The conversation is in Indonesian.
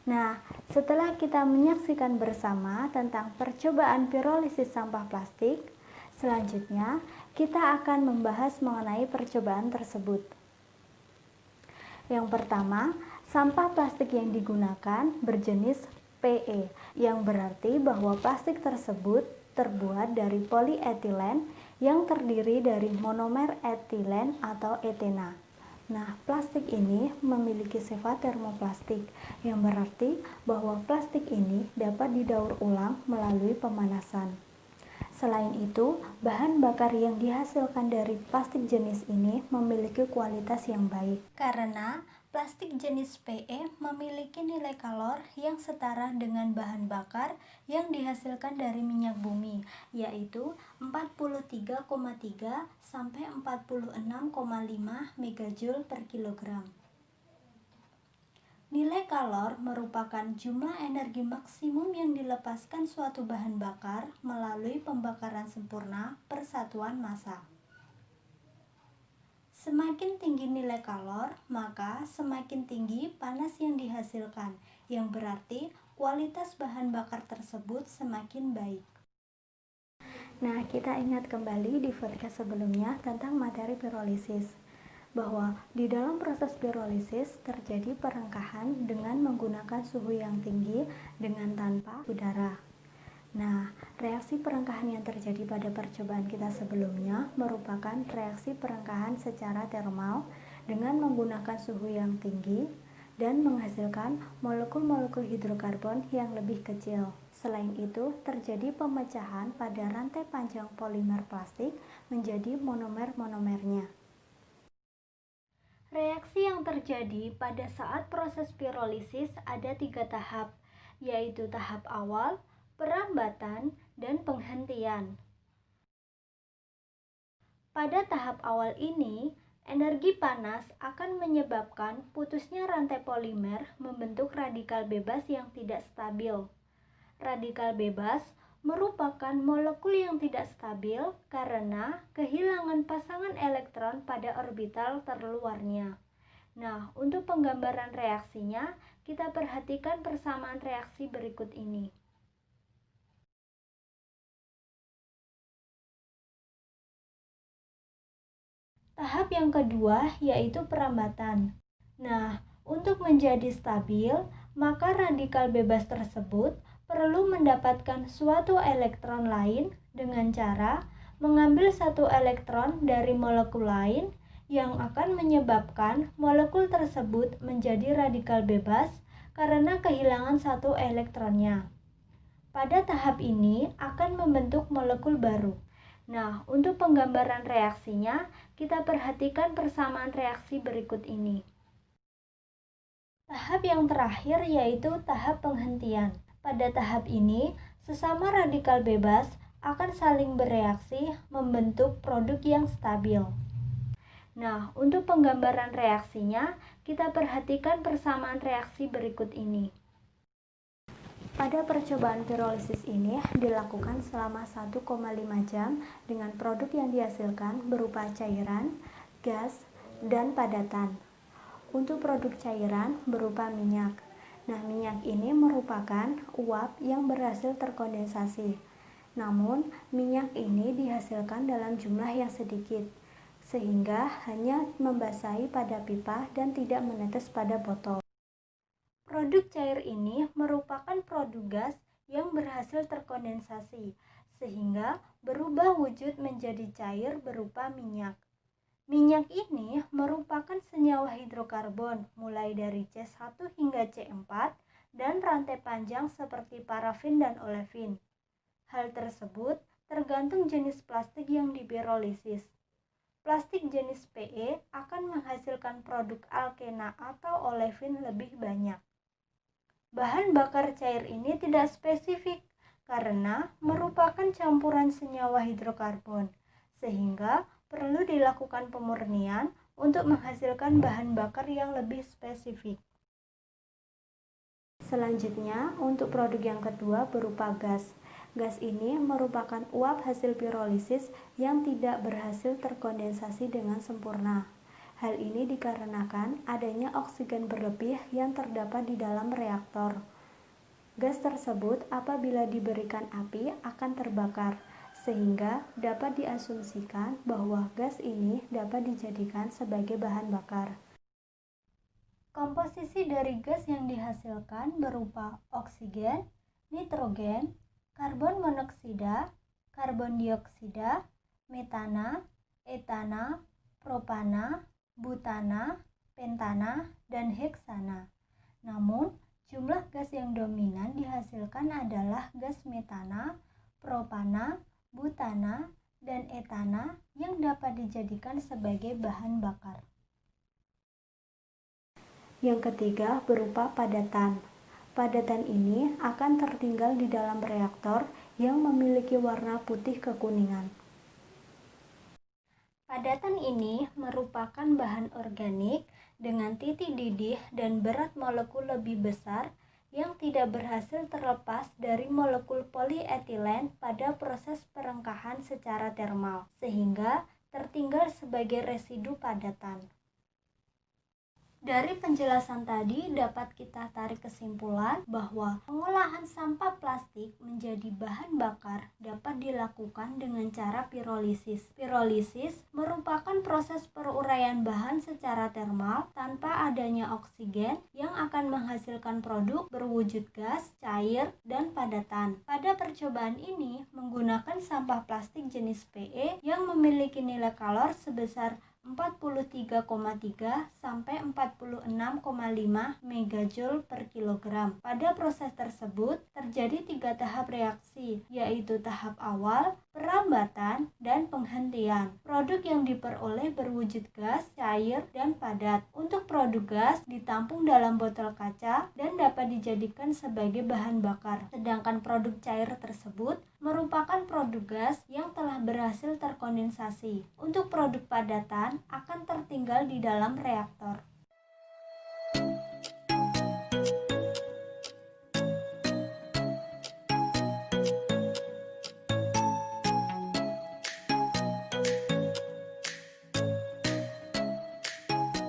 Nah, setelah kita menyaksikan bersama tentang percobaan pirolisis sampah plastik, selanjutnya kita akan membahas mengenai percobaan tersebut. Yang pertama, sampah plastik yang digunakan berjenis PE, yang berarti bahwa plastik tersebut terbuat dari polietilen yang terdiri dari monomer etilen atau etena. Nah, plastik ini memiliki sifat termoplastik, yang berarti bahwa plastik ini dapat didaur ulang melalui pemanasan. Selain itu, bahan bakar yang dihasilkan dari plastik jenis ini memiliki kualitas yang baik, karena plastik jenis PE memiliki nilai kalor yang setara dengan bahan bakar yang dihasilkan dari minyak bumi, yaitu 43,3 sampai 46,5 megajoule per kilogram. Nilai kalor merupakan jumlah energi maksimum yang dilepaskan suatu bahan bakar melalui pembakaran sempurna per satuan massa. Semakin tinggi nilai kalor, maka semakin tinggi panas yang dihasilkan, yang berarti kualitas bahan bakar tersebut semakin baik. Nah, kita ingat kembali di podcast sebelumnya tentang materi pirolisis, bahwa di dalam proses pirolisis terjadi perengkahan dengan menggunakan suhu yang tinggi dengan tanpa udara. Nah, reaksi perengkahan yang terjadi pada percobaan kita sebelumnya merupakan reaksi perengkahan secara termal dengan menggunakan suhu yang tinggi dan menghasilkan molekul-molekul hidrokarbon yang lebih kecil. Selain itu, terjadi pemecahan pada rantai panjang polimer plastik menjadi monomer-monomernya. Reaksi yang terjadi pada saat proses pirolisis ada 3 tahap, yaitu tahap awal, perambatan, dan penghentian. Pada tahap awal ini, energi panas akan menyebabkan putusnya rantai polimer membentuk radikal bebas yang tidak stabil. Radikal bebas merupakan molekul yang tidak stabil karena kehilangan pasangan elektron pada orbital terluarnya. Nah, untuk penggambaran reaksinya, kita perhatikan persamaan reaksi berikut ini. Tahap yang kedua yaitu perambatan. Nah, untuk menjadi stabil, maka radikal bebas tersebut perlu mendapatkan suatu elektron lain dengan cara mengambil satu elektron dari molekul lain yang akan menyebabkan molekul tersebut menjadi radikal bebas karena kehilangan satu elektronnya. Pada tahap ini akan membentuk molekul baru. Nah, untuk penggambaran reaksinya, kita perhatikan persamaan reaksi berikut ini. Tahap yang terakhir yaitu tahap penghentian. Pada tahap ini, sesama radikal bebas akan saling bereaksi membentuk produk yang stabil. Nah, untuk penggambaran reaksinya, kita perhatikan persamaan reaksi berikut ini. Pada percobaan pirolisis ini dilakukan selama 1,5 jam dengan produk yang dihasilkan berupa cairan, gas, dan padatan. Untuk produk cairan berupa minyak. Nah, minyak ini merupakan uap yang berhasil terkondensasi. Namun, minyak ini dihasilkan dalam jumlah yang sedikit, sehingga hanya membasahi pada pipa dan tidak menetes pada botol. Produk cair ini merupakan produk gas yang berhasil terkondensasi, sehingga berubah wujud menjadi cair berupa minyak. Minyak ini merupakan senyawa hidrokarbon mulai dari C1 hingga C4 dan rantai panjang seperti parafin dan olefin. Hal tersebut tergantung jenis plastik yang dipirolisis. Plastik jenis PE akan menghasilkan produk alkena atau olefin lebih banyak. Bahan bakar cair ini tidak spesifik karena merupakan campuran senyawa hidrokarbon, sehingga perlu dilakukan pemurnian untuk menghasilkan bahan bakar yang lebih spesifik. Selanjutnya, untuk produk yang kedua berupa gas. Gas ini merupakan uap hasil pirolisis yang tidak berhasil terkondensasi dengan sempurna. Hal ini dikarenakan adanya oksigen berlebih yang terdapat di dalam reaktor. Gas tersebut apabila diberikan api akan terbakar, sehingga dapat diasumsikan bahwa gas ini dapat dijadikan sebagai bahan bakar. Komposisi dari gas yang dihasilkan berupa oksigen, nitrogen, karbon monoksida, karbon dioksida, metana, etana, propana, butana, pentana, dan heksana. Namun, jumlah gas yang dominan dihasilkan adalah gas metana, propana, butana, dan etana yang dapat dijadikan sebagai bahan bakar. Yang ketiga berupa padatan. Padatan ini akan tertinggal di dalam reaktor yang memiliki warna putih kekuningan. Padatan ini merupakan bahan organik dengan titik didih dan berat molekul lebih besar yang tidak berhasil terlepas dari molekul polietilen pada proses perengkahan secara termal, sehingga tertinggal sebagai residu padatan. Dari penjelasan tadi dapat kita tarik kesimpulan bahwa pengolahan sampah plastik menjadi bahan bakar dapat dilakukan dengan cara pirolisis. Pirolisis merupakan proses peruraian bahan secara termal tanpa adanya oksigen yang akan menghasilkan produk berwujud gas, cair, dan padatan. Pada percobaan ini menggunakan sampah plastik jenis PE yang memiliki nilai kalor sebesar 43,3 sampai 46,5 megajoule per kilogram. Pada proses tersebut terjadi 3 tahap reaksi, yaitu tahap awal, perambatan, dan penghentian. Produk yang diperoleh berwujud gas, cair, dan padat. Untuk produk gas ditampung dalam botol kaca dan dapat dijadikan sebagai bahan bakar. Sedangkan produk cair tersebut merupakan produk gas yang telah berhasil terkondensasi. Untuk produk padatan akan tertinggal di dalam reaktor.